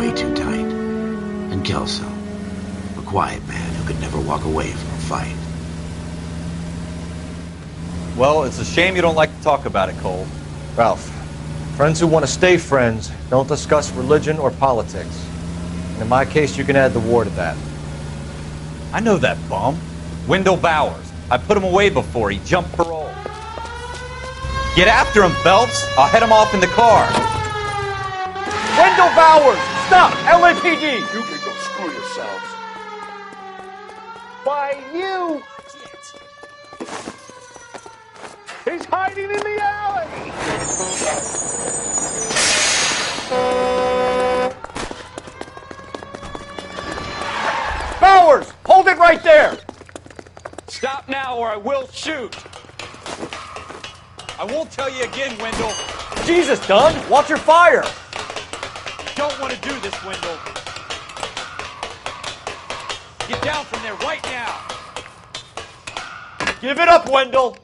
way too tight. And Kelso, a quiet man who could never walk away from a fight. Well, it's a shame you don't like to talk about it, Cole. Ralph, friends who want to stay friends don't discuss religion or politics. And in my case, you can add the war to that. I know that bum. Wendell Bowers. I put him away before. He jumped parole. Get after him, Phelps. I'll head him off in the car. Wendell Bowers! Stop! LAPD! You can go screw yourselves. By you! He's hiding in the alley! Bowers! Hold it right there! Stop now or I will shoot. I won't tell you again, Wendell. Jesus, Dunn! Watch your fire! Don't want to do this, Wendell. Get down from there right now. Give it up, Wendell!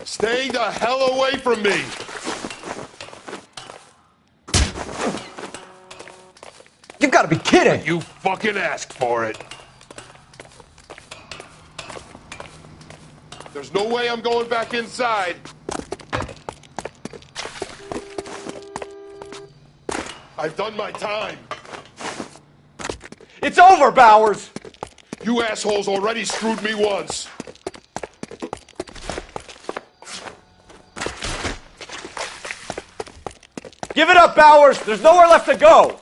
Stay the hell away from me! You've got to be kidding! You fucking asked for it. There's no way I'm going back inside. I've done my time. It's over, Bowers! You assholes already screwed me once. Give it up, Bowers! There's nowhere left to go!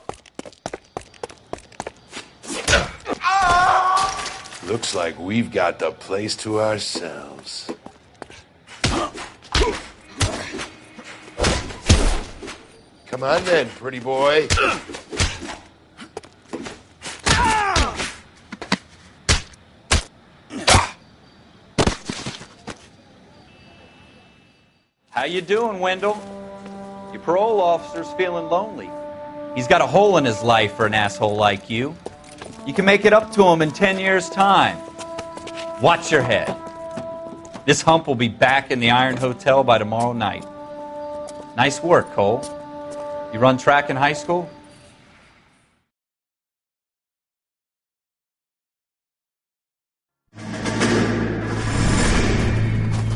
Looks like we've got the place to ourselves. Come on then, pretty boy. How you doing, Wendell? Your parole officer's feeling lonely. He's got a hole in his life for an asshole like you. You can make it up to him in 10 years' time. Watch your head. This hump will be back in the Iron Hotel by tomorrow night. Nice work, Cole. You run track in high school?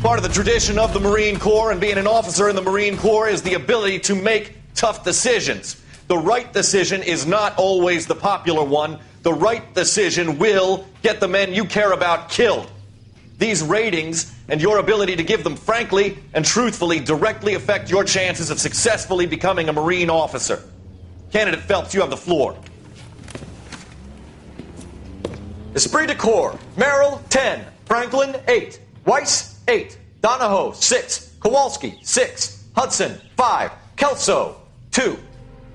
Part of the tradition of the Marine Corps and being an officer in the Marine Corps is the ability to make tough decisions. The right decision is not always the popular one. The right decision will get the men you care about killed. These ratings and your ability to give them frankly and truthfully directly affect your chances of successfully becoming a Marine officer. Candidate Phelps, you have the floor. Esprit de Corps, Merrill, 10. Franklin, 8. Weiss, 8. Donahoe, 6. Kowalski, 6. Hudson, 5. Kelso, 2.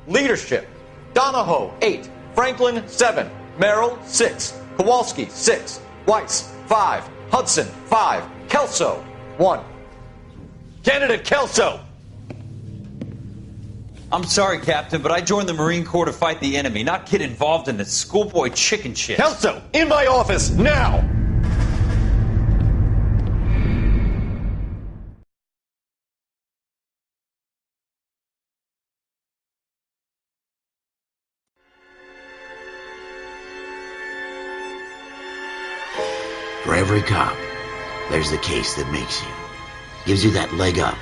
Leadership, Donahoe, 8. Franklin, 7. Merrill, 6. Kowalski, 6. Weiss, 5. Hudson, 5. Kelso, 1. Candidate Kelso. I'm sorry, Captain, but I joined the Marine Corps to fight the enemy, not get involved in this schoolboy chicken shit. Kelso, in my office, now! For every cop, there's the case that makes you. Gives you that leg up.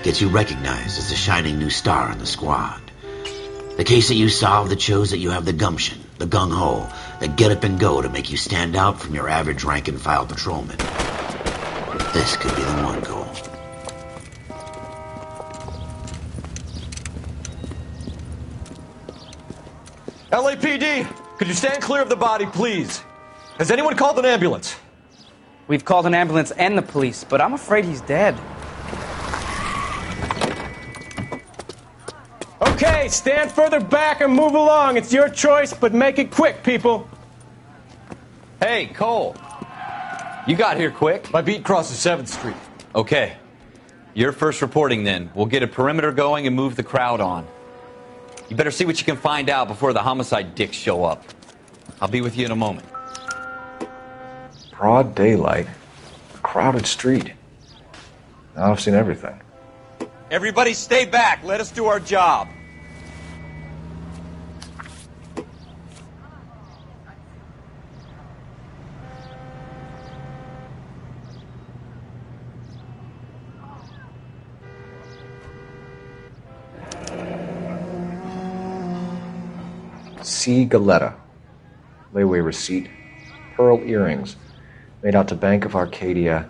Gets you recognized as a shining new star in the squad. The case that you solve that shows that you have the gumption, the gung-ho, the get up and go to make you stand out from your average rank-and-file patrolman. This could be the one, Cole. LAPD, could you stand clear of the body, please? Has anyone called an ambulance? We've called an ambulance and the police, but I'm afraid he's dead. Okay, stand further back and move along. It's your choice, but make it quick, people. Hey, Cole. You got here quick. My beat crosses 7th Street. Okay. You're first reporting then. We'll get a perimeter going and move the crowd on. You better see what you can find out before the homicide dicks show up. I'll be with you in a moment. Broad daylight. Crowded street. Now I've seen everything. Everybody stay back. Let us do our job. C. Galetta. Layaway receipt. Pearl earrings. Made out to Bank of Arcadia.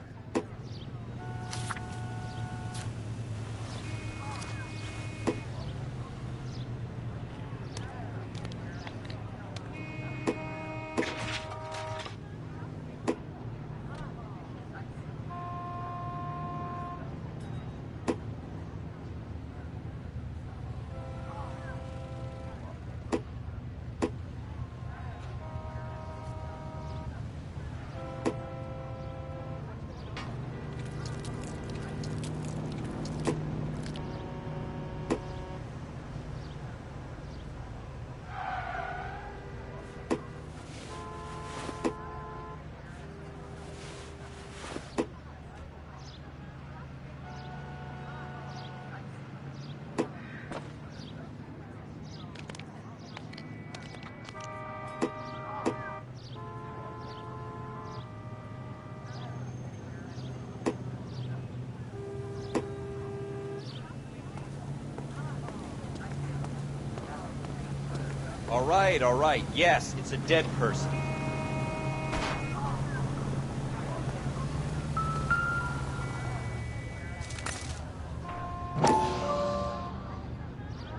All right. Yes, it's a dead person.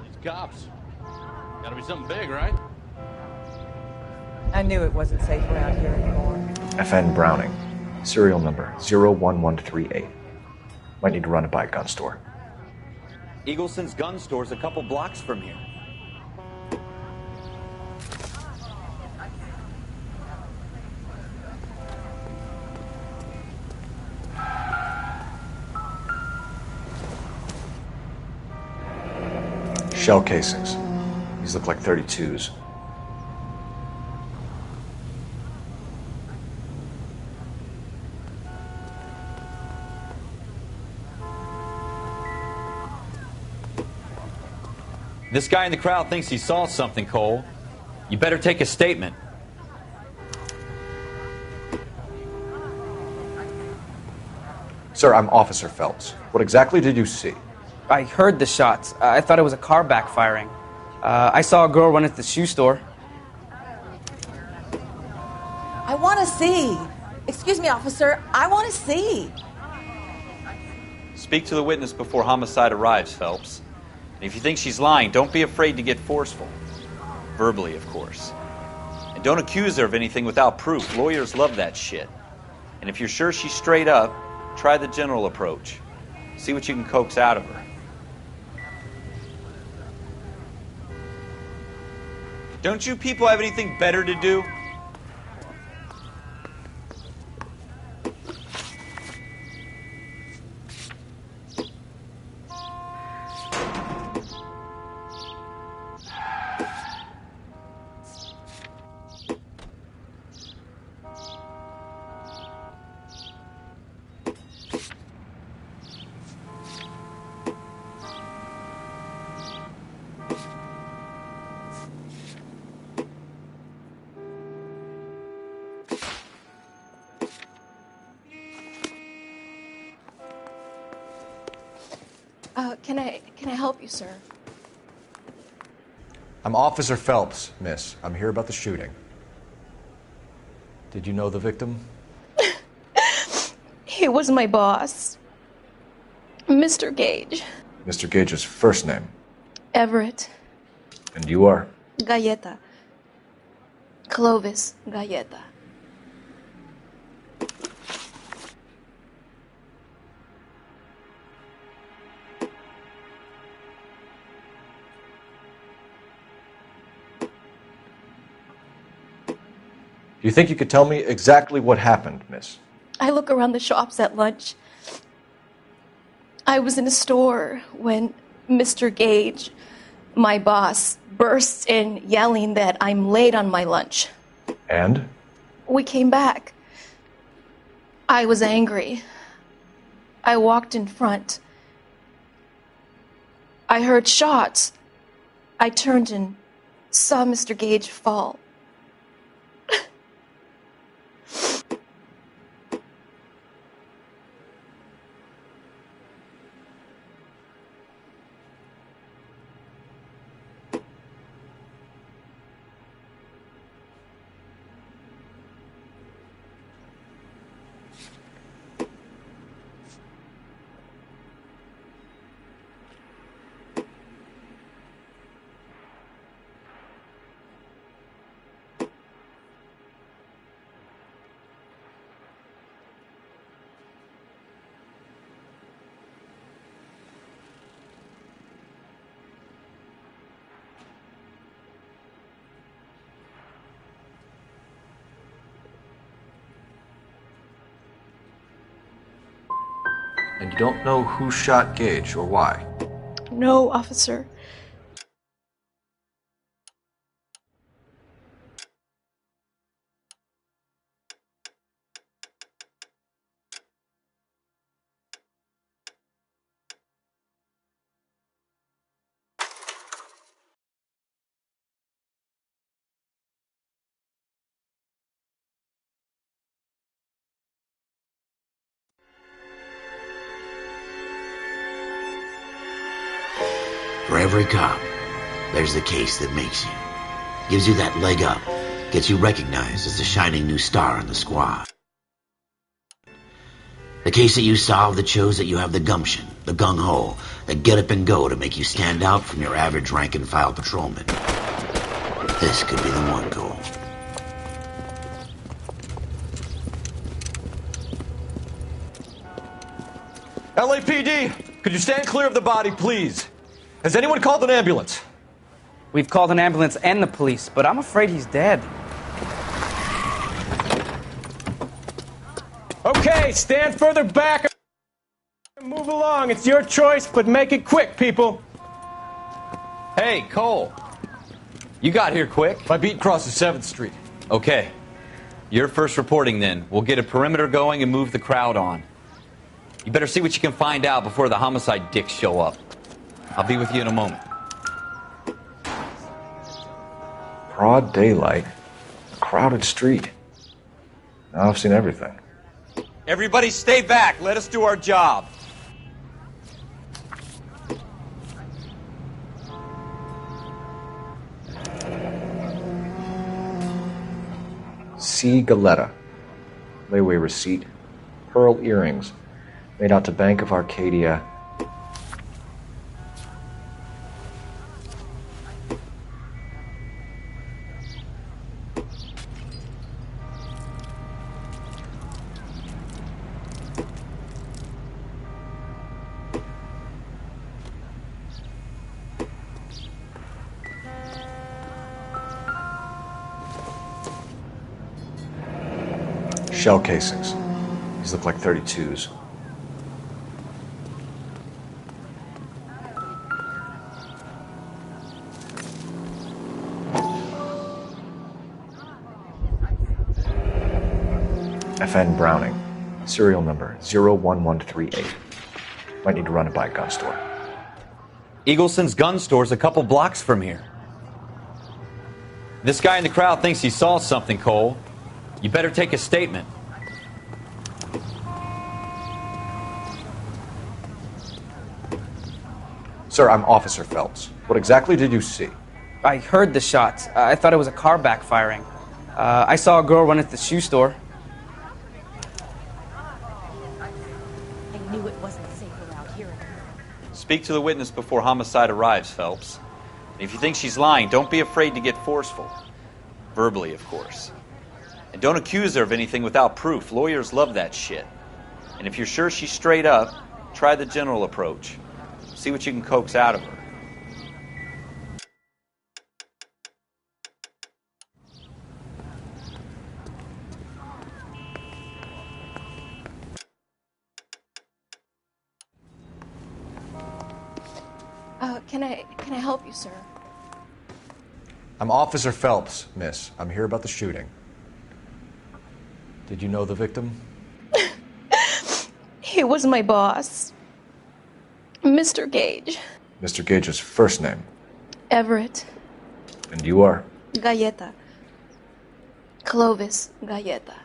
These cops. Gotta be something big, right? I knew it wasn't safe around here anymore. FN Browning. Serial number 01138. Might need to run it by a gun store. Eagleson's gun store's a couple blocks from here. Shell casings. These look like 32s. This guy in the crowd thinks he saw something, Cole. You better take a statement. Sir, I'm Officer Phelps. What exactly did you see? I heard the shots. I thought it was a car backfiring. I saw a girl run into the shoe store. I want to see. Excuse me, officer. I want to see. Speak to the witness before homicide arrives, Phelps. And if you think she's lying, don't be afraid to get forceful. Verbally, of course. And don't accuse her of anything without proof. Lawyers love that shit. And if you're sure she's straight up, try the general approach. See what you can coax out of her. Don't you people have anything better to do? Can I help you, sir? I'm Officer Phelps, miss. I'm here about the shooting. Did you know the victim? He was my boss, Mr. Gage. Mr. Gage's first name. Everett. And you are? Galleta. Clovis Galleta. Do you think you could tell me exactly what happened, miss? I look around the shops at lunch. I was in a store when Mr. Gage, my boss, bursts in yelling that I'm late on my lunch. And? We came back. I was angry. I walked in front. I heard shots. I turned and saw Mr. Gage fall. And you don't know who shot Gage or why? No, officer. For every cop, there's the case that makes you. Gives you that leg up, gets you recognized as the shining new star in the squad. The case that you solve that shows that you have the gumption, the gung-ho, the get up and go to make you stand out from your average rank-and-file patrolman. This could be the one, Cole. LAPD, could you stand clear of the body, please? Has anyone called an ambulance? We've called an ambulance and the police, but I'm afraid he's dead. Okay, stand further back and move along. It's your choice, but make it quick, people. Hey, Cole. You got here quick. My beat crosses 7th Street. Okay. You're first reporting then. We'll get a perimeter going and move the crowd on. You better see what you can find out before the homicide dicks show up. I'll be with you in a moment. Broad daylight. Crowded street. Now I've seen everything. Everybody stay back. Let us do our job. C. Galetta. Layaway receipt. Pearl earrings. Made out to Bank of Arcadia. Shell casings. These look like 32s. FN Browning. Serial number 01138. Might need to run it by a gun store. Eagleson's gun store's a couple blocks from here. This guy in the crowd thinks he saw something, Cole. You better take a statement. Sir, I'm Officer Phelps. What exactly did you see? I heard the shots. I thought it was a car backfiring. I saw a girl run into the shoe store. I knew it wasn't safe around here. Speak to the witness before homicide arrives, Phelps. If you think she's lying, don't be afraid to get forceful. Verbally, of course. And don't accuse her of anything without proof. Lawyers love that shit. And if you're sure she's straight up, try the general approach. See what you can coax out of her. Can I help you, sir? I'm Officer Phelps, miss. I'm here about the shooting. Did you know the victim? He was my boss, Mr. Gage. Mr. Gage's first name. Everett. And you are? Galleta. Clovis Galleta.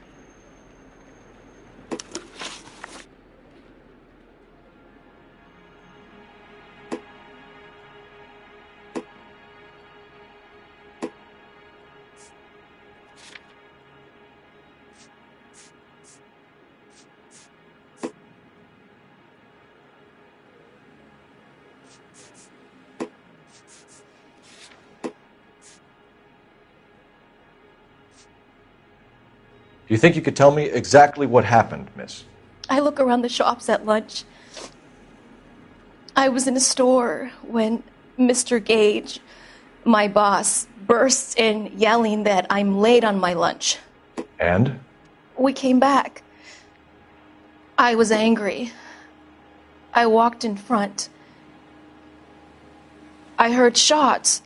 Do you think you could tell me exactly what happened, miss? I look around the shops at lunch. I was in a store when Mr. Gage, my boss, bursts in yelling that I'm late on my lunch. And? We came back. I was angry. I walked in front. I heard shots.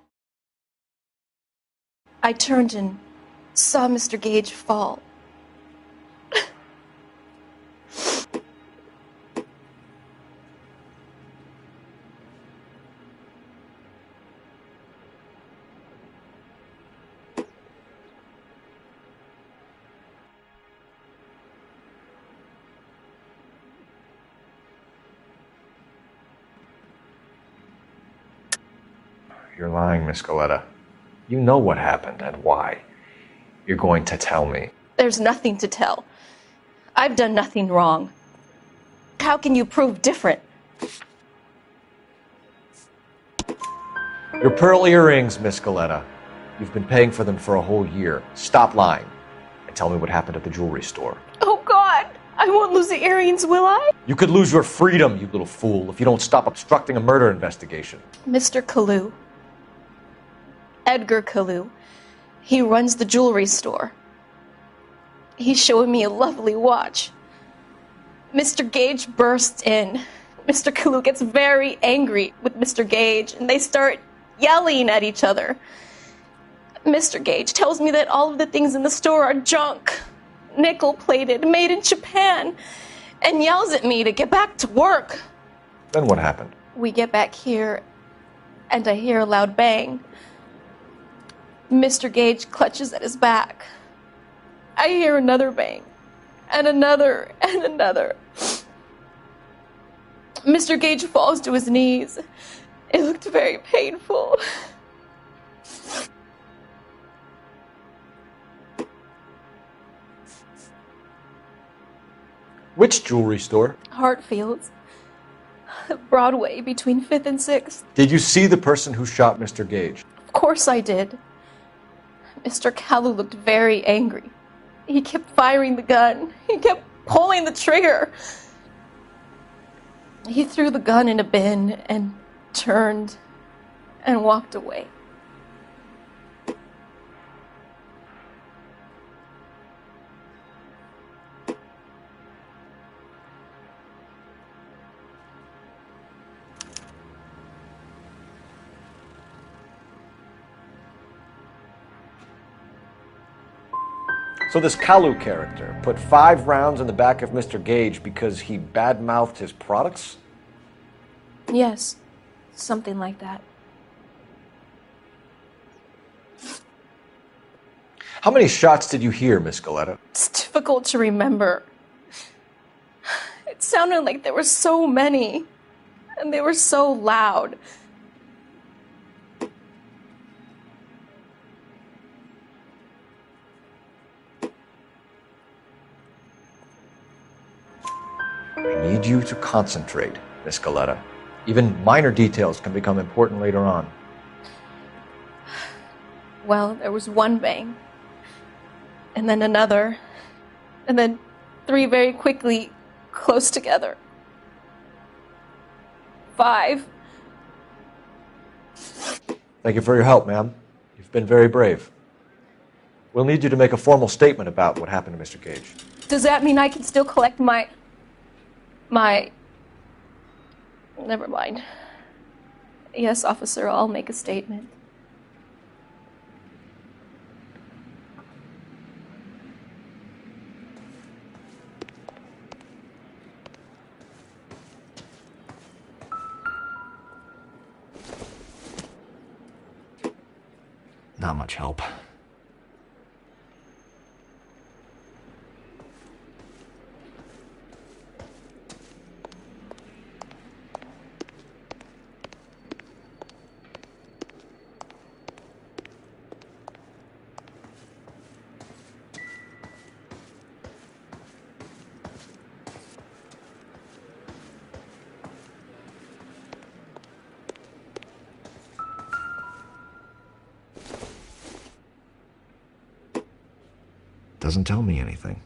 I turned and saw Mr. Gage fall. You're lying, Miss Goleta. You know what happened and why. You're going to tell me. There's nothing to tell. I've done nothing wrong. How can you prove different? Your pearl earrings, Miss Goleta. You've been paying for them for a whole year. Stop lying and tell me what happened at the jewelry store. Oh, God! I won't lose the earrings, will I? You could lose your freedom, you little fool, if you don't stop obstructing a murder investigation. Mr. Kalu. Edgar Kalu. He runs the jewelry store. He's showing me a lovely watch. Mr. Gage bursts in. Mr. Kalu gets very angry with Mr. Gage, and they start yelling at each other. Mr. Gage tells me that all of the things in the store are junk, nickel-plated, made in Japan, and yells at me to get back to work. Then what happened? We get back here, and I hear a loud bang. Mr. Gage clutches at his back. I hear another bang, and another, and another. Mr. Gage falls to his knees. It looked very painful. Which jewelry store? Hartfield's. Broadway, between 5th and 6th. Did you see the person who shot Mr. Gage? Of course I did. Mr. Kalu looked very angry. He kept firing the gun. He kept pulling the trigger. He threw the gun in a bin and turned and walked away. So this Kalu character put 5 rounds in the back of Mr. Gage because he badmouthed his products? Yes, something like that. How many shots did you hear, Miss Goleta? It's difficult to remember. It sounded like there were so many, and they were so loud. I need you to concentrate, Miss Goleta. Even minor details can become important later on. Well, there was one bang, and then another, and then 3 very quickly, close together. 5. Thank you for your help, ma'am. You've been very brave. We'll need you to make a formal statement about what happened to Mr. Gage. Does that mean I can still collect my... Never mind. Yes, officer, I'll make a statement. Not much help. Doesn't tell me anything.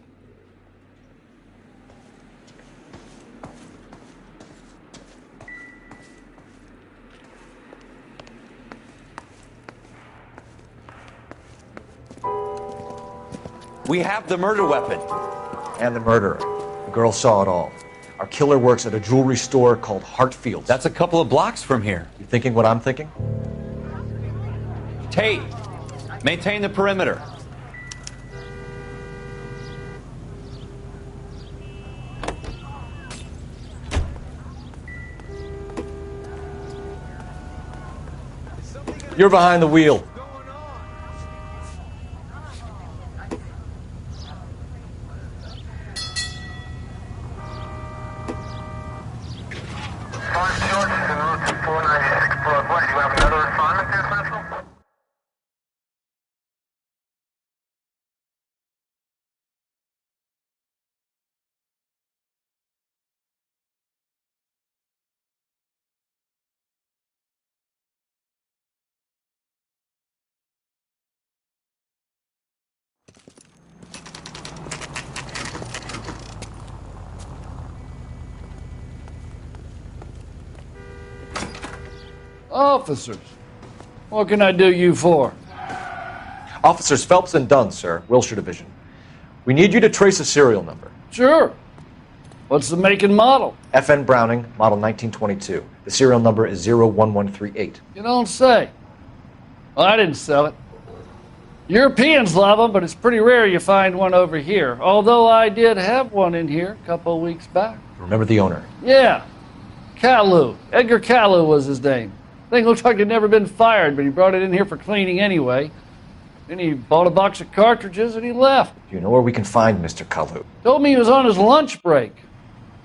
We have the murder weapon. And the murderer. The girl saw it all. Our killer works at a jewelry store called Hartfield's. That's a couple of blocks from here. You thinking what I'm thinking? Tate, maintain the perimeter. You're behind the wheel. Officers, what can I do you for? Officers Phelps and Dunn, sir, Wilshire Division. We need you to trace a serial number. Sure. What's the make and model? FN Browning, model 1922. The serial number is 01138. You don't say. Well, I didn't sell it. Europeans love them, but it's pretty rare you find one over here. Although I did have one in here a couple of weeks back. Remember the owner? Yeah. Kalu. Edgar Kalu was his name. Thing looked like he'd never been fired, but he brought it in here for cleaning anyway. Then he bought a box of cartridges and he left. Do you know where we can find Mr. Kalu? Told me he was on his lunch break.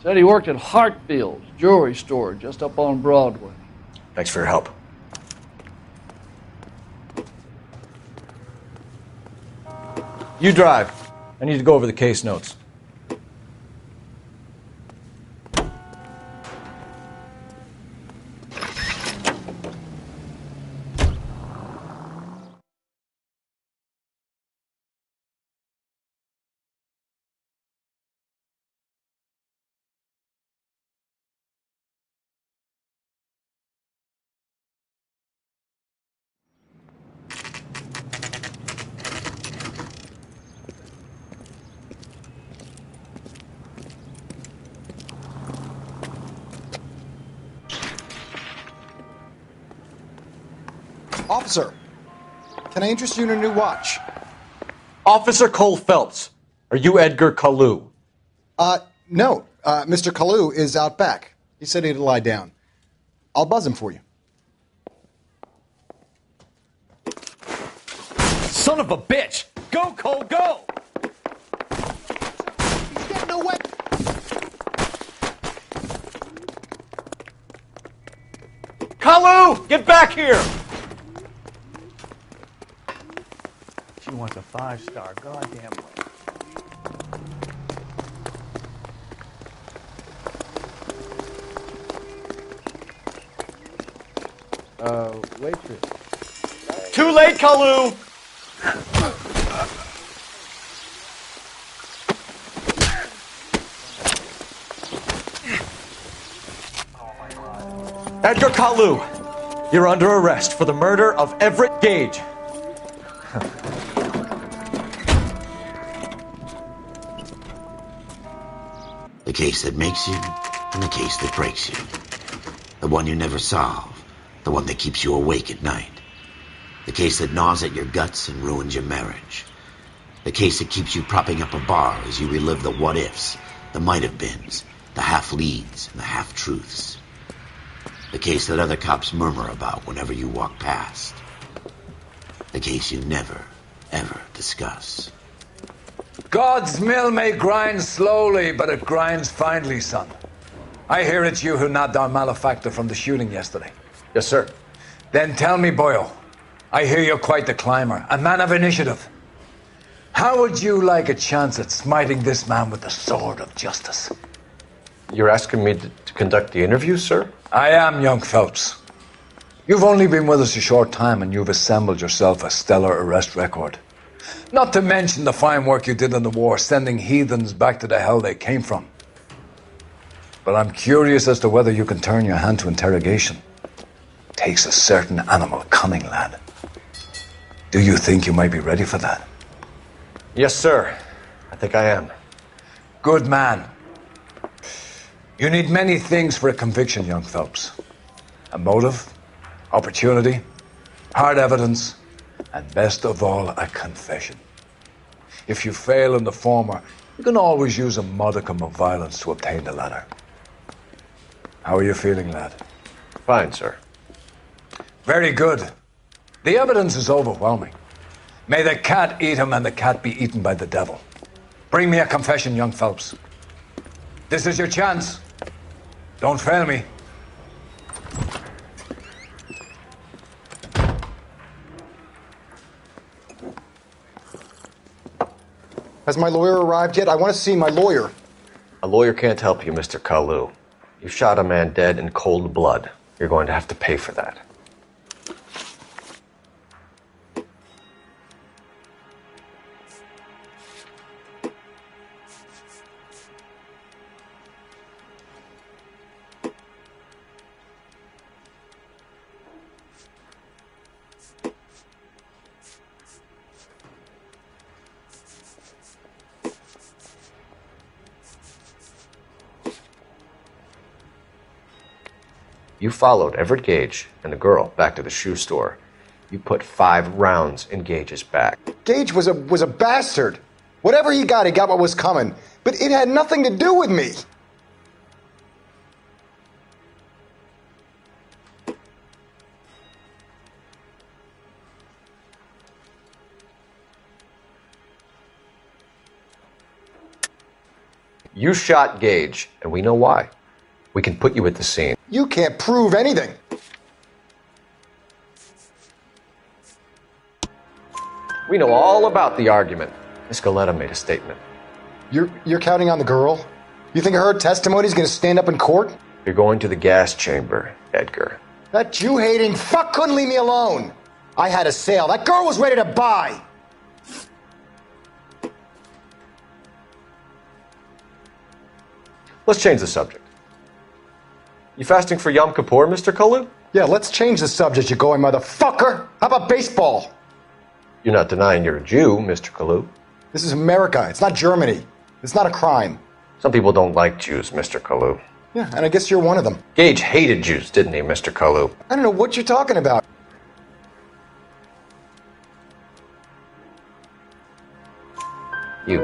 Said he worked at Hartfield's jewelry store just up on Broadway. Thanks for your help. You drive. I need to go over the case notes. Officer, can I interest you in a new watch? Officer Cole Phelps, are you Edgar Kalu? No. Mr. Kalu is out back. He said he'd lie down. I'll buzz him for you. Son of a bitch! Go, Cole, go! He's getting away. Kalu, get back here! She wants a 5-star, goddamn way. Waitress. Too late, Kalu! Edgar Kalu, you're under arrest for the murder of Everett Gage. The case that makes you, and the case that breaks you. The one you never solve, the one that keeps you awake at night. The case that gnaws at your guts and ruins your marriage. The case that keeps you propping up a bar as you relive the what-ifs, the might-have-beens, the half-leads, and the half-truths. The case that other cops murmur about whenever you walk past. The case you never, ever discuss. God's mill may grind slowly, but it grinds finely, son. I hear it's you who nabbed our malefactor from the shooting yesterday. Yes, sir. Then tell me, boyo, I hear you're quite the climber, a man of initiative. How would you like a chance at smiting this man with the sword of justice? You're asking me to conduct the interview, sir? I am, young Phelps. You've only been with us a short time and you've assembled yourself a stellar arrest record. Not to mention the fine work you did in the war, sending heathens back to the hell they came from. But I'm curious as to whether you can turn your hand to interrogation. Takes a certain animal cunning, lad. Do you think you might be ready for that? Yes, sir. I think I am. Good man. You need many things for a conviction, young Phelps. A motive, opportunity, hard evidence, and best of all, a confession. If you fail in the former, you can always use a modicum of violence to obtain the latter. How are you feeling, lad? Fine, sir. Very good. The evidence is overwhelming. May the cat eat him and the cat be eaten by the devil. Bring me a confession, young Phelps. This is your chance. Don't fail me. Has my lawyer arrived yet? I want to see my lawyer. A lawyer can't help you, Mr. Kalu. You shot a man dead in cold blood. You're going to have to pay for that. You followed Everett Gage and the girl back to the shoe store. You put 5 rounds in Gage's back. Gage was a bastard. Whatever he got what was coming. But it had nothing to do with me. You shot Gage, and we know why. We can put you at the scene. You can't prove anything. We know all about the argument. Miss Galetta made a statement. You're counting on the girl? You think her testimony is going to stand up in court? You're going to the gas chamber, Edgar. That Jew-hating fuck couldn't leave me alone. I had a sale. That girl was ready to buy. Let's change the subject. You fasting for Yom Kippur, Mr. Kalu? Yeah, let's change the subject, you going motherfucker. How about baseball? You're not denying you're a Jew, Mr. Kalu. This is America. It's not Germany. It's not a crime. Some people don't like Jews, Mr. Kalu. Yeah, and I guess you're one of them. Gage hated Jews, didn't he, Mr. Kalu? I don't know what you're talking about. You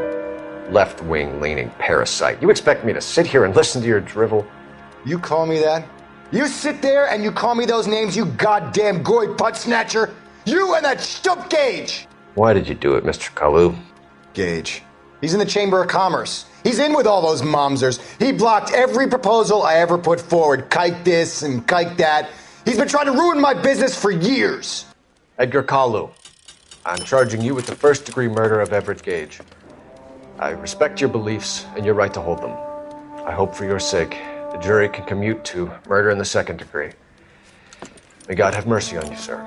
left-wing leaning parasite. You expect me to sit here and listen to your drivel? You call me that? You sit there and you call me those names, you goddamn goy putt snatcher? You and that stup Gage! Why did you do it, Mr. Kalu? Gage. He's in the Chamber of Commerce. He's in with all those momsers. He blocked every proposal I ever put forward. Kike this and kike that. He's been trying to ruin my business for years. Edgar Kalu, I'm charging you with the first-degree murder of Everett Gage. I respect your beliefs and your right to hold them. I hope for your sake the jury can commute to murder in the second degree. May God have mercy on you, sir.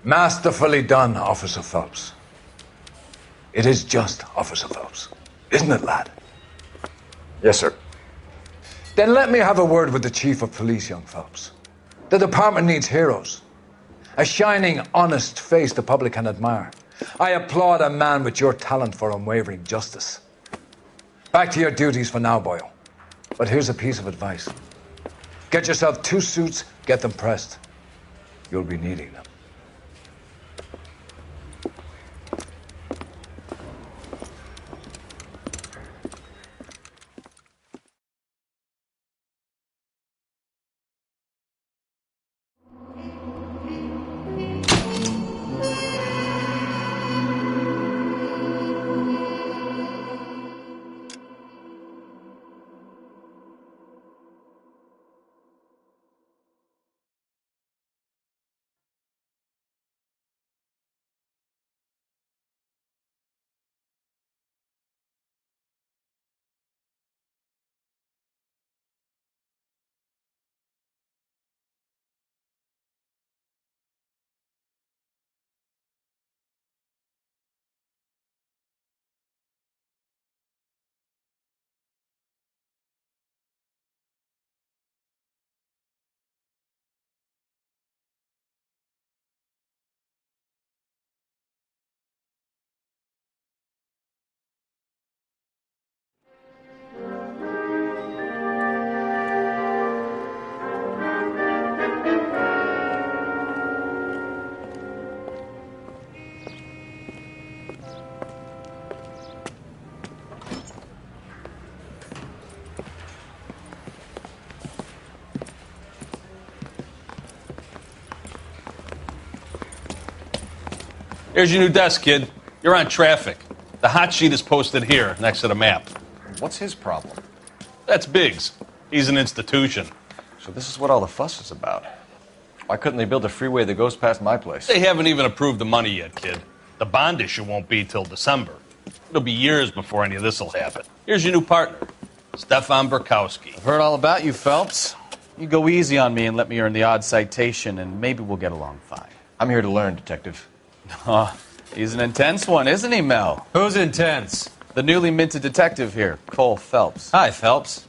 Masterfully done, Officer Phelps. It is just Officer Phelps. Isn't it, lad? Yes, sir. Then let me have a word with the Chief of Police, young Phelps. The department needs heroes. A shining, honest face the public can admire. I applaud a man with your talent for unwavering justice. Back to your duties for now, Boyle. But here's a piece of advice. Get yourself 2 suits, get them pressed. You'll be needing them. Here's your new desk, kid. You're on traffic. The hot sheet is posted here, next to the map. What's his problem? That's Biggs. He's an institution. So this is what all the fuss is about. Why couldn't they build a freeway that goes past my place? They haven't even approved the money yet, kid. The bond issue won't be till December. It'll be years before any of this will happen. Here's your new partner, Stefan Burkowski. I've heard all about you, Phelps. You go easy on me and let me earn the odd citation, and maybe we'll get along fine. I'm here to learn, Detective. Oh, he's an intense one, isn't he, Mel? Who's intense? The newly minted detective here, Cole Phelps. Hi, Phelps.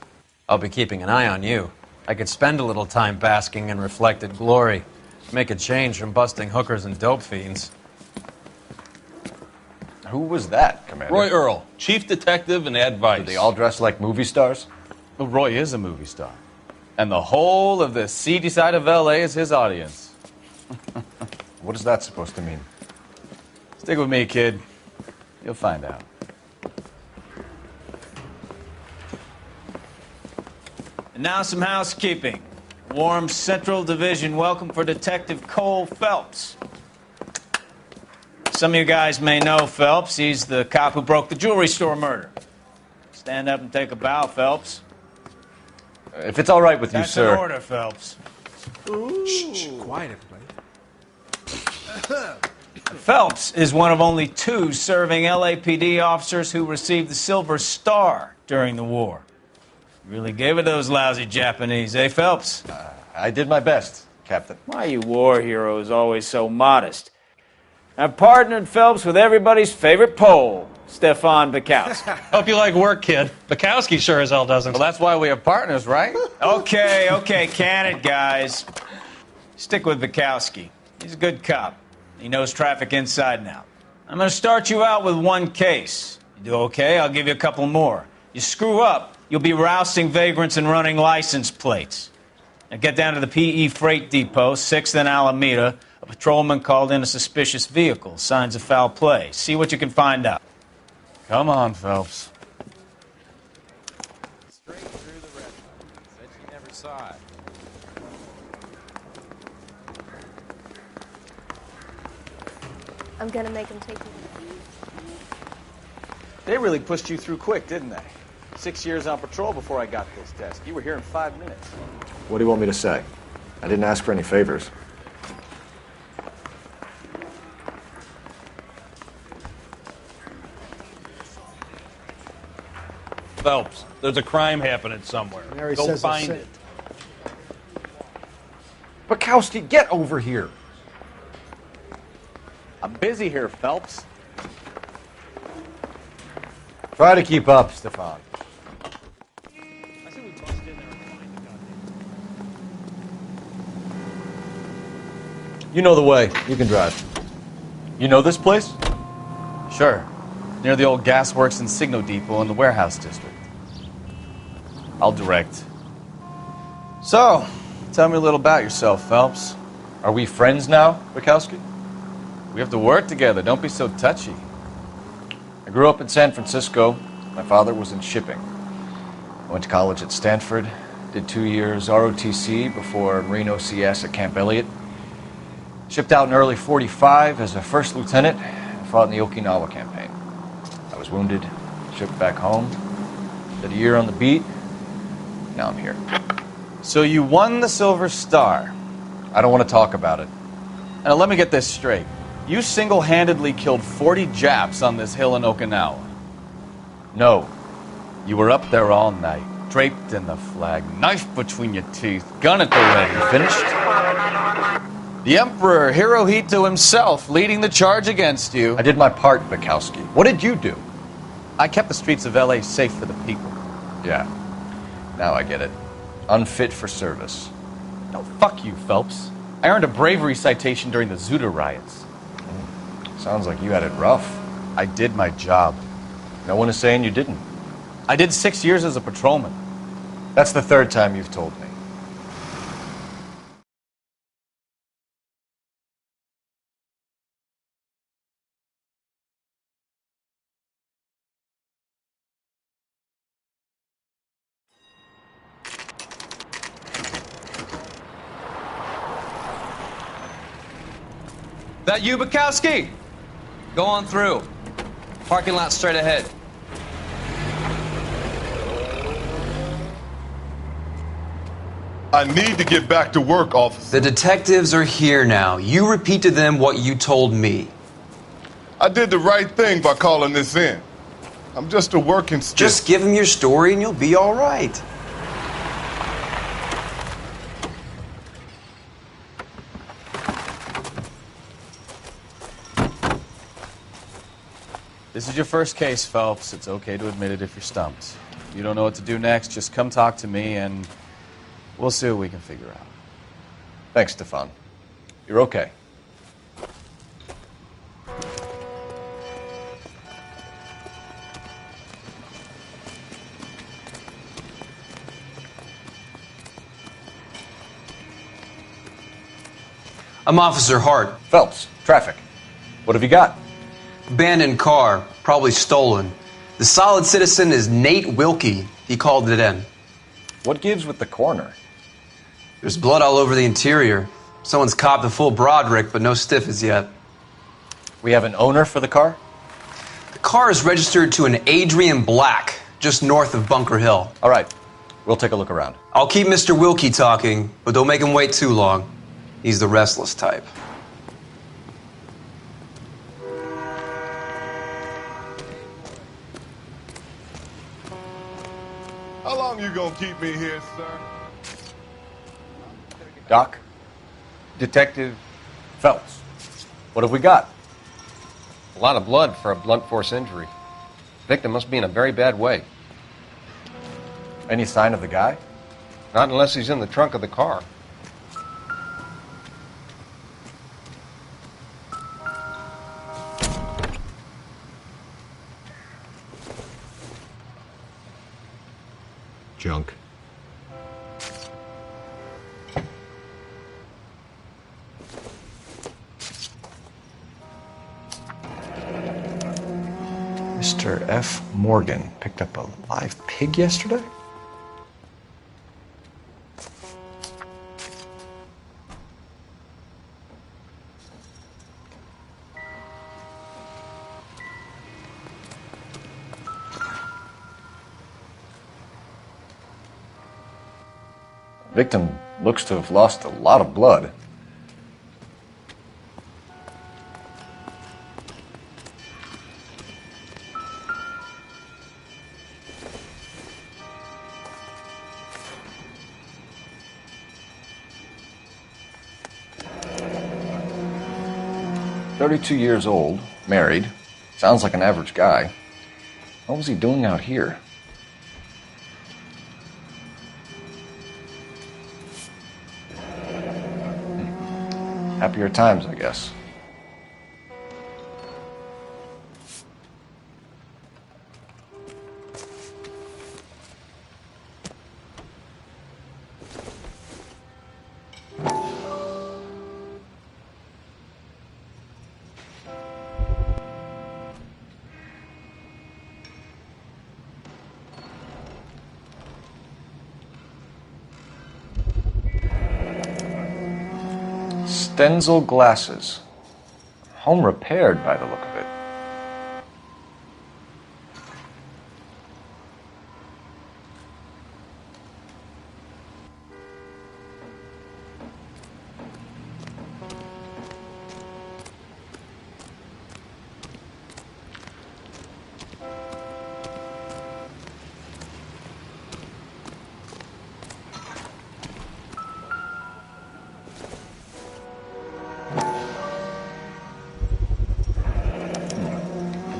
I'll be keeping an eye on you. I could spend a little time basking in reflected glory. Make a change from busting hookers and dope fiends. Who was that, Commander? Roy Earl, chief detective and advice. Do they all dress like movie stars? Well, Roy is a movie star. And the whole of the seedy side of L.A. is his audience. What is that supposed to mean? Stick with me, kid. You'll find out. And now some housekeeping. Warm Central Division welcome for Detective Cole Phelps. Some of you guys may know Phelps. He's the cop who broke the jewelry store murder. Stand up and take a bow, Phelps. If it's all right with you, sir. That's an order, Phelps. Shh, quiet, everybody. Phelps is one of only 2 serving LAPD officers who received the Silver Star during the war. Really gave it those lousy Japanese, eh, Phelps? I did my best, Captain. Why you war heroes always so modest? I've partnered Phelps with everybody's favorite Pole, Stefan Burkowski. Hope you like work, kid. Bukowski sure as hell doesn't. Well, that's why we have partners, right? Okay, can it, guys? Stick with Burkowski. He's a good cop. He knows traffic inside and out. I'm going to start you out with 1 case. You do okay, I'll give you a couple more. You screw up, you'll be rousting vagrants and running license plates. Now get down to the PE Freight Depot, 6th and Alameda. A patrolman called in a suspicious vehicle. Signs of foul play. See what you can find out. Come on, Phelps. Straight through the red light. Said she never saw it. I'm gonna make him take me. They really pushed you through quick, didn't they? 6 years on patrol before I got this desk. You were here in 5 minutes. What do you want me to say? I didn't ask for any favors. Phelps, there's a crime happening somewhere. Mary Go says find it's it. Bukowski, get over here. I'm busy here, Phelps. Try to keep up, Stefan. You know the way. You can drive. You know this place? Sure. Near the old gasworks and Signo Depot in the warehouse district. I'll direct. So, tell me a little about yourself, Phelps. Are we friends now, Bukowski? We have to work together. Don't be so touchy. I grew up in San Francisco. My father was in shipping. I went to college at Stanford, did 2 years ROTC before Marine OCS at Camp Elliott. Shipped out in early '45 as a first lieutenant and fought in the Okinawa campaign. I was wounded, shipped back home, did a year on the beat. Now I'm here. So you won the Silver Star. I don't want to talk about it. Now let me get this straight. You single-handedly killed 40 Japs on this hill in Okinawa. No. You were up there all night, draped in the flag, knife between your teeth, gun at the ready. Finished? The Emperor Hirohito himself leading the charge against you. I did my part, Bukowski. What did you do? I kept the streets of L.A. safe for the people. Yeah. Now I get it. Unfit for service. No, fuck you, Phelps. I earned a bravery citation during the Zuda riots. Sounds like you had it rough. I did my job. No one is saying you didn't. I did 6 years as a patrolman. That's the 3rd time you've told me. That you, Bukowski? Go on through. Parking lot straight ahead. I need to get back to work, officer. The detectives are here now. You repeat to them what you told me. I did the right thing by calling this in. I'm just a working stiff. Just give them your story and you'll be all right. This is your first case, Phelps. It's okay to admit it if you're stumped. If you don't know what to do next, just come talk to me and we'll see what we can figure out. Thanks, Stefan. You're okay. I'm Officer Hart. Phelps, traffic. What have you got? Abandoned car, probably stolen. The solid citizen is Nate Wilkie. He called it in. What gives with the coroner? There's blood all over the interior. Someone's copped a full Broderick, but no stiff as yet. We have an owner for the car? The car is registered to an Adrian Black, just north of Bunker Hill. All right, we'll take a look around. I'll keep Mr. Wilkie talking, but don't make him wait too long. He's the restless type. How long you gonna keep me here, sir? Doc? Detective Phelps. What have we got? A lot of blood for a blunt force injury. Victim must be in a very bad way. Any sign of the guy? Not unless he's in the trunk of the car. Junk. Mr. F. Morgan picked up a live pig yesterday? Victim looks to have lost a lot of blood. "32 years old, married, sounds like an average guy. What was he doing out here?" Happier times, I guess. Stenzel glasses. Home repaired by the look of it.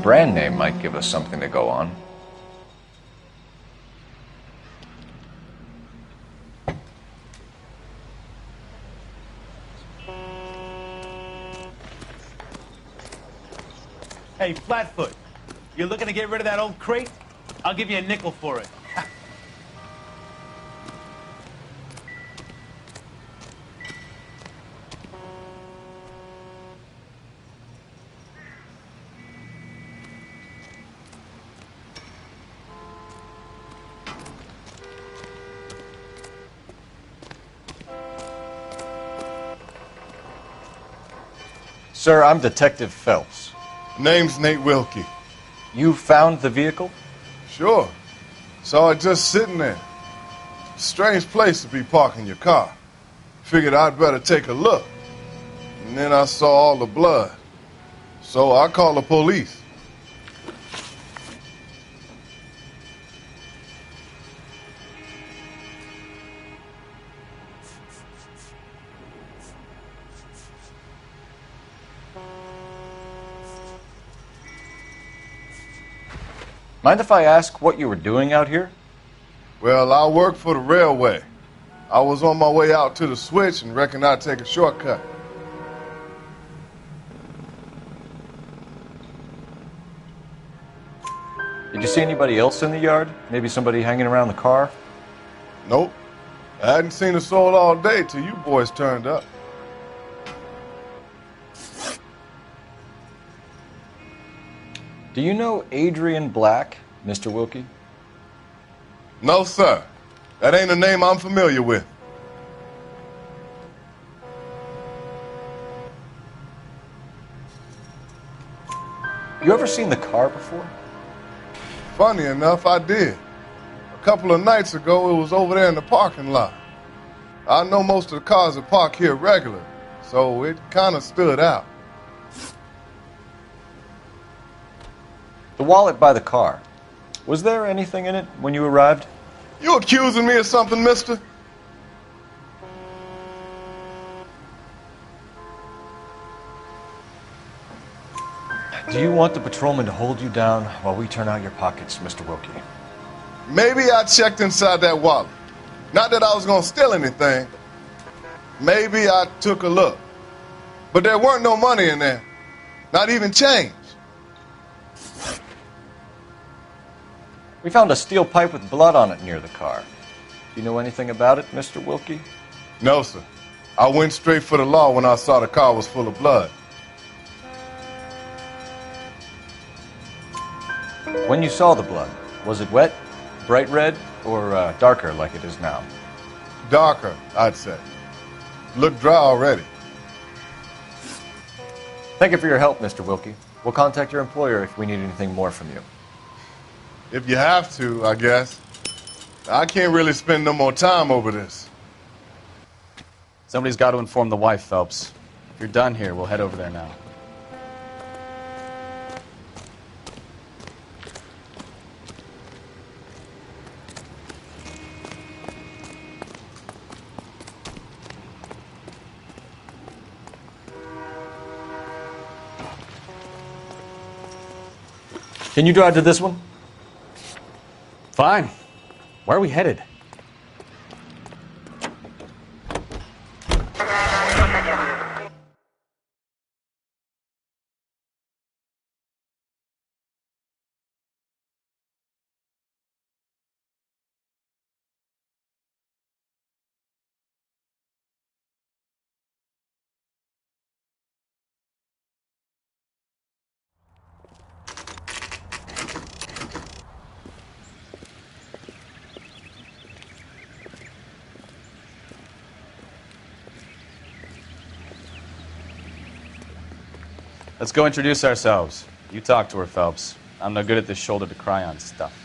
Brand name might give us something to go on. Hey, Flatfoot, you looking to get rid of that old crate? I'll give you a nickel for it. Sir, I'm Detective Phelps. Name's Nate Wilkie. You found the vehicle? Sure. Saw it just sitting there. Strange place to be parking your car. Figured I'd better take a look. And then I saw all the blood. So I called the police. Mind if I ask what you were doing out here? Well, I work for the railway. I was on my way out to the switch and reckoned I'd take a shortcut. Did you see anybody else in the yard? Maybe somebody hanging around the car? Nope. I hadn't seen a soul all day till you boys turned up. Do you know Adrian Black, Mr. Wilkie? No, sir. That ain't a name I'm familiar with. You ever seen the car before? Funny enough, I did. A couple of nights ago, it was over there in the parking lot. I know most of the cars that park here regular, so it kind of stood out. The wallet by the car. Was there anything in it when you arrived? You accusing me of something, mister? Do you want the patrolman to hold you down while we turn out your pockets, Mr. Wilkie? Maybe I checked inside that wallet. Not that I was going to steal anything. Maybe I took a look. But there weren't no money in there. Not even change. We found a steel pipe with blood on it near the car. Do you know anything about it, Mr. Wilkie? No, sir. I went straight for the law when I saw the car was full of blood. When you saw the blood, was it wet, bright red, or darker like it is now? Darker, I'd say. Looked dry already. Thank you for your help, Mr. Wilkie. We'll contact your employer if we need anything more from you. If you have to, I guess. I can't really spend no more time over this. Somebody's got to inform the wife, Phelps. If you're done here, we'll head over there now. Can you drive to this one? Fine. Where are we headed? Let's go introduce ourselves. You talk to her, Phelps. I'm no good at this shoulder to cry on stuff.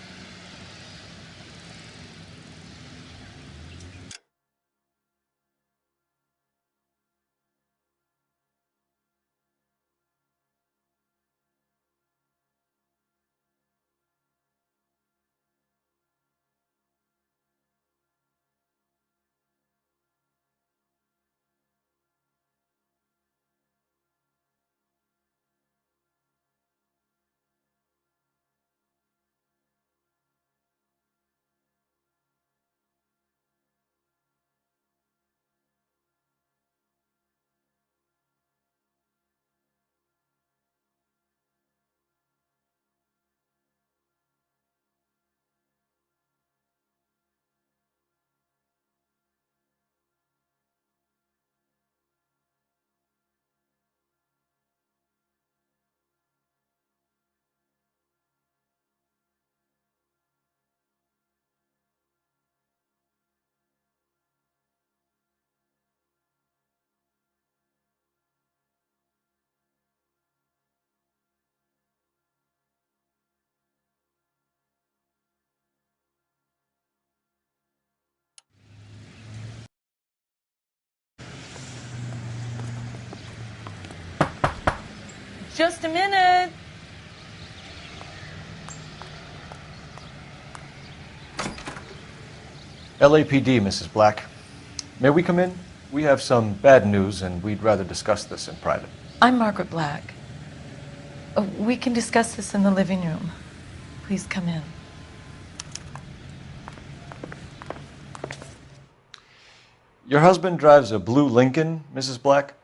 Just a minute. LAPD, Mrs. Black. May we come in? We have some bad news, and we'd rather discuss this in private. I'm Margaret Black. We can discuss this in the living room. Please come in. Your husband drives a blue Lincoln, Mrs. Black?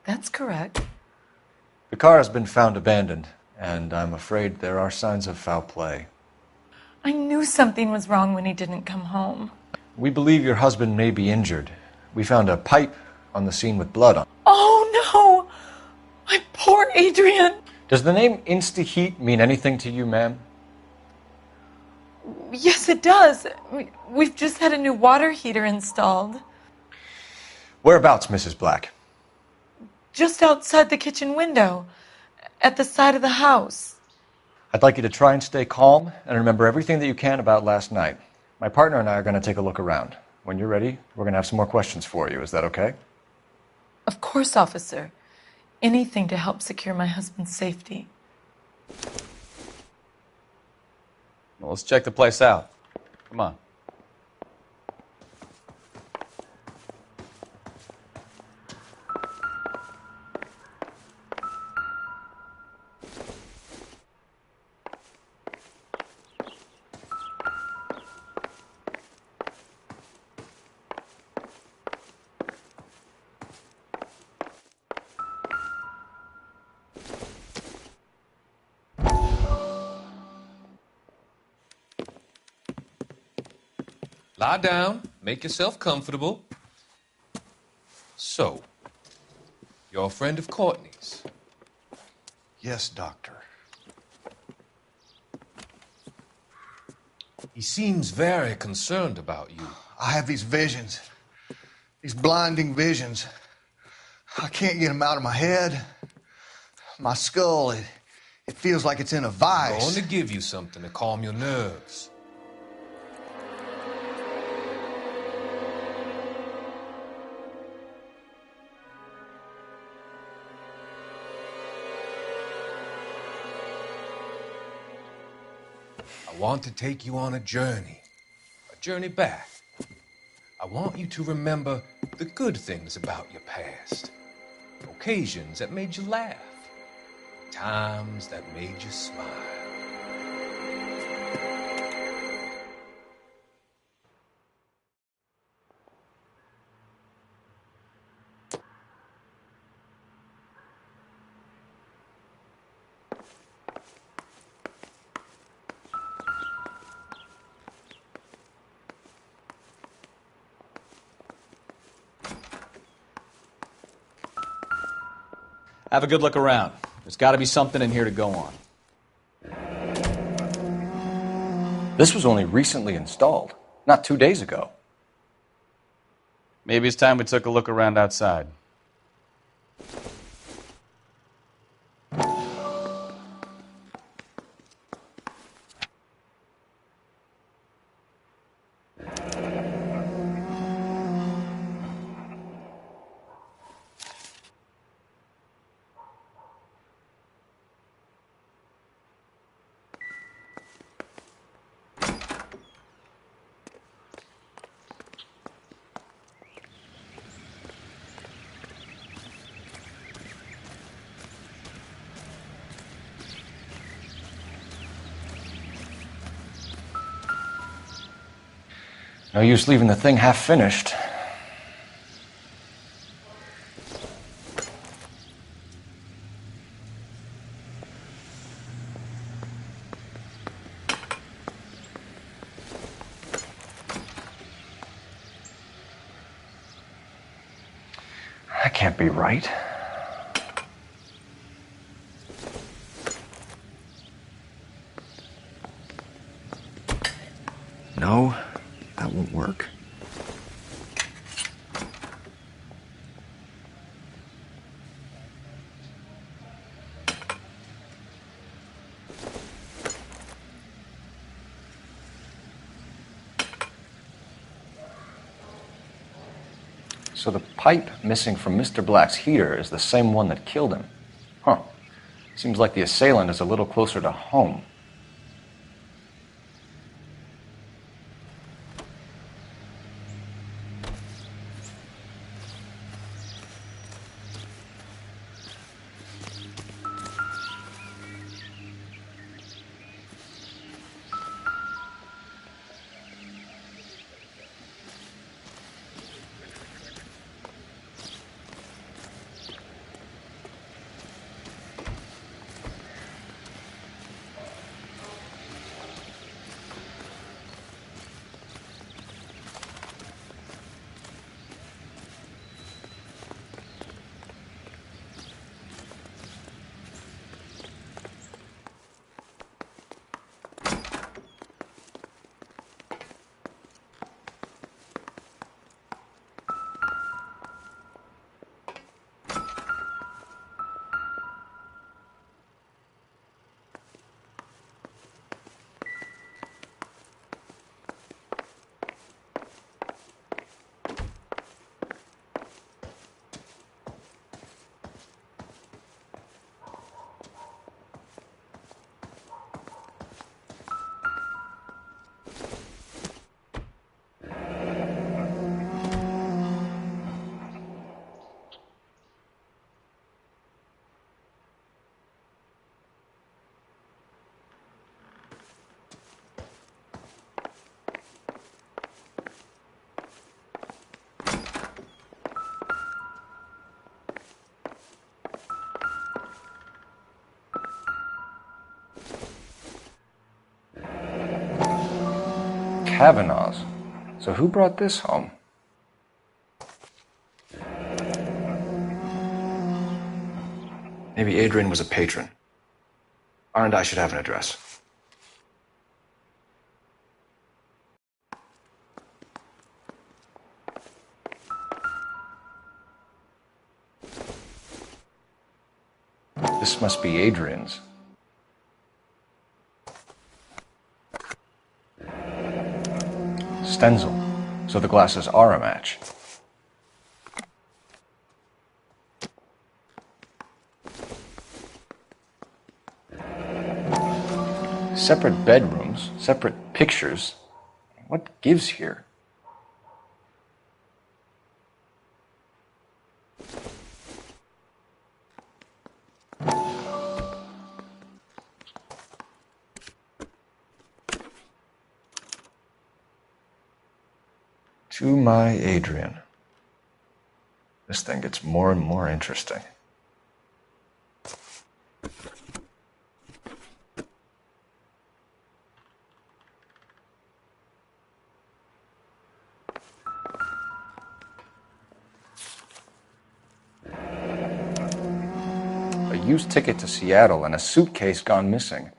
That's correct. The car has been found abandoned, and I'm afraid there are signs of foul play. I knew something was wrong when he didn't come home. We believe your husband may be injured. We found a pipe on the scene with blood on it. Oh, no! My poor Adrian! Does the name Insta-Heat mean anything to you, ma'am? Yes, it does. We've just had a new water heater installed. Whereabouts, Mrs. Black? Just outside the kitchen window, at the side of the house. I'd like you to try and stay calm and remember everything that you can about last night. My partner and I are going to take a look around. When you're ready, we're going to have some more questions for you. Is that okay? Of course, officer. Anything to help secure my husband's safety. Well, let's check the place out. Come on. Lie down, make yourself comfortable. So, you're a friend of Courtney's? Yes, Doctor. He seems very concerned about you. I have these visions, these blinding visions. I can't get them out of my head. My skull, it feels like it's in a vice. I'm going to give you something to calm your nerves. I want to take you on a journey back. I want you to remember the good things about your past, occasions that made you laugh, times that made you smile. Have a good look around. There's got to be something in here to go on. This was only recently installed, not 2 days ago. Maybe it's time we took a look around outside. No use leaving the thing half finished. That can't be right. No. That won't work. So the pipe missing from Mr. Black's heater is the same one that killed him. Huh. Seems like the assailant is a little closer to home. Kavanaugh's. So who brought this home? Maybe Adrian was a patron. R&I should have an address. This must be Adrian's. Stenzel. So the glasses are a match. Separate bedrooms, separate pictures. What gives here? To my Adrian. This thing gets more and more interesting. A used ticket to Seattle and a suitcase gone missing.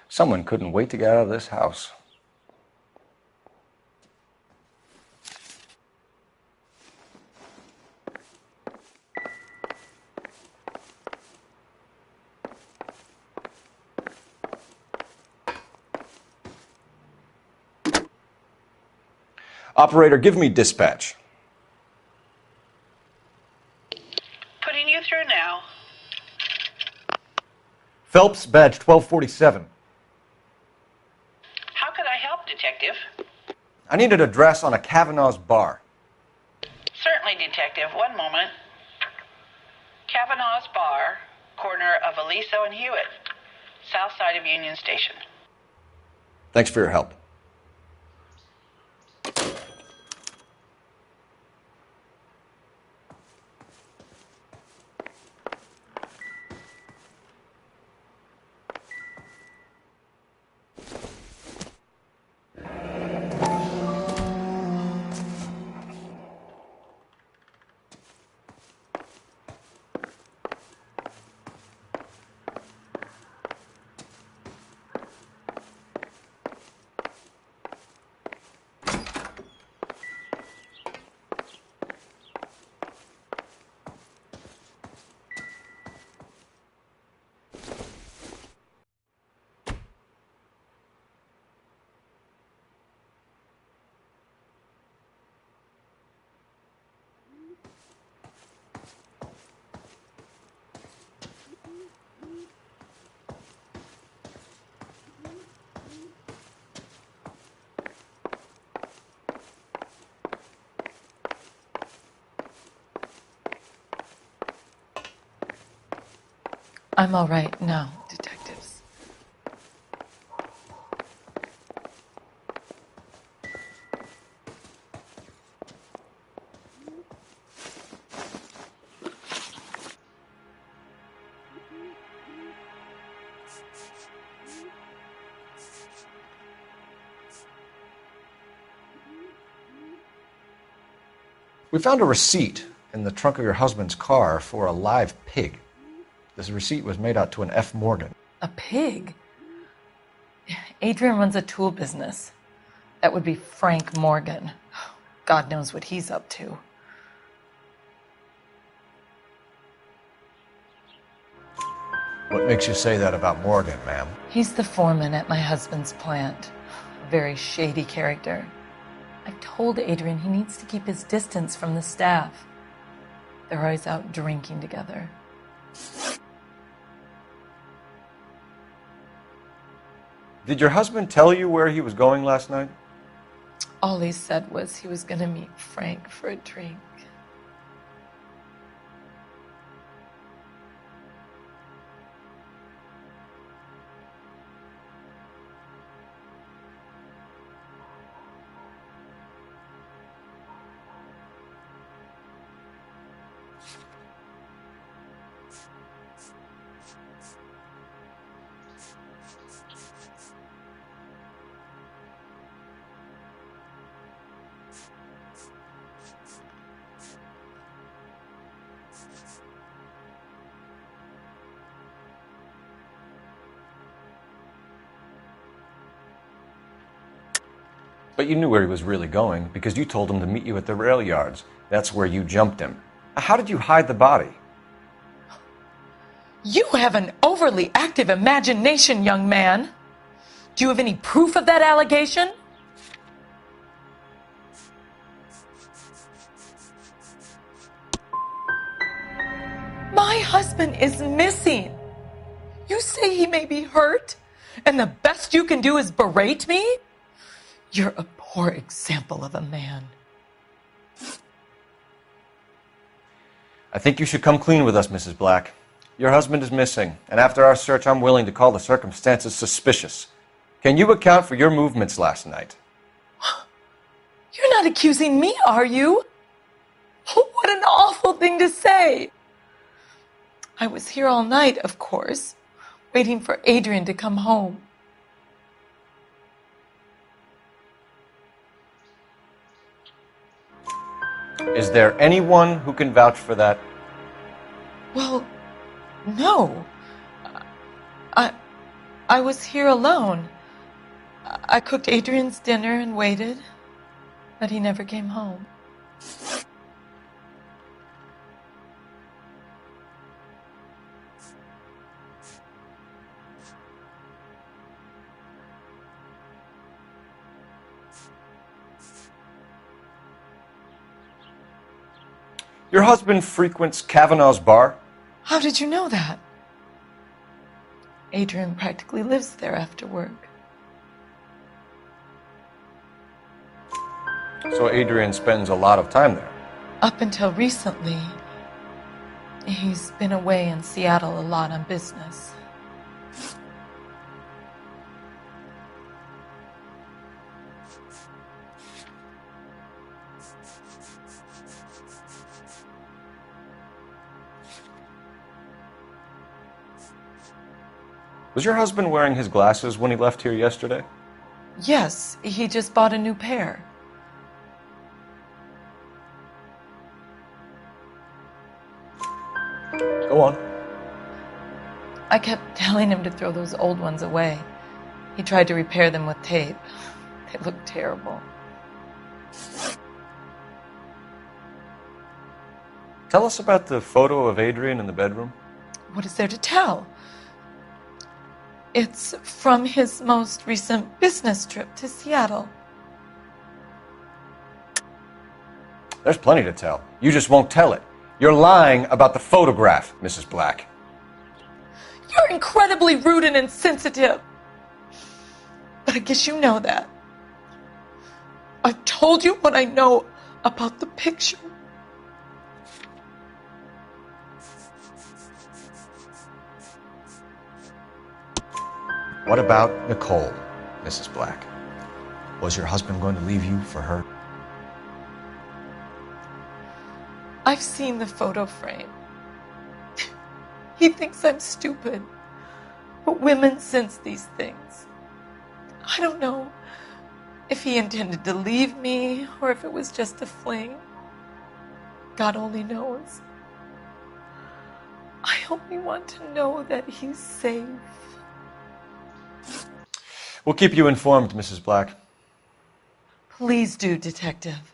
Someone couldn't wait to get out of this house. Operator, give me dispatch. Putting you through now. Phelps, badge 1247. How could I help, Detective? I need an address on a Kavanaugh's bar. Certainly, Detective. One moment. Kavanaugh's Bar, corner of Aliso and Hewitt, south side of Union Station. Thanks for your help. I'm all right now, detectives. We found a receipt in the trunk of your husband's car for a live pig. This receipt was made out to an F. Morgan. A pig? Adrian runs a tool business. That would be Frank Morgan. God knows what he's up to. What makes you say that about Morgan, ma'am? He's the foreman at my husband's plant. A very shady character. I've told Adrian he needs to keep his distance from the staff. They're always out drinking together. Did your husband tell you where he was going last night? All he said was he was going to meet Frank for a drink. But you knew where he was really going because you told him to meet you at the rail yards. That's where you jumped him. How did you hide the body? You have an overly active imagination, young man. Do you have any proof of that allegation? My husband is missing. You say he may be hurt, and the best you can do is berate me? You're a poor example of a man. I think you should come clean with us, Mrs. Black. Your husband is missing, and after our search, I'm willing to call the circumstances suspicious. Can you account for your movements last night? You're not accusing me, are you? What an awful thing to say. I was here all night, of course, waiting for Adrian to come home. Is there anyone who can vouch for that? Well, no. I was here alone. I cooked Adrian's dinner and waited, but he never came home. Your husband frequents Kavanaugh's bar? How did you know that? Adrian practically lives there after work. So Adrian spends a lot of time there? Up until recently, he's been away in Seattle a lot on business. Was your husband wearing his glasses when he left here yesterday? Yes, he just bought a new pair. Go on. I kept telling him to throw those old ones away. He tried to repair them with tape. They looked terrible. Tell us about the photo of Adrian in the bedroom. What is there to tell? It's from his most recent business trip to Seattle. There's plenty to tell. You just won't tell it. You're lying about the photograph, Mrs. Black. You're incredibly rude and insensitive. But I guess you know that. I've told you what I know about the picture. What about Nicole, Mrs. Black? Was your husband going to leave you for her? I've seen the photo frame. He thinks I'm stupid. But women sense these things. I don't know if he intended to leave me or if it was just a fling. God only knows. I only want to know that he's safe. We'll keep you informed, Mrs. Black. Please do, Detective.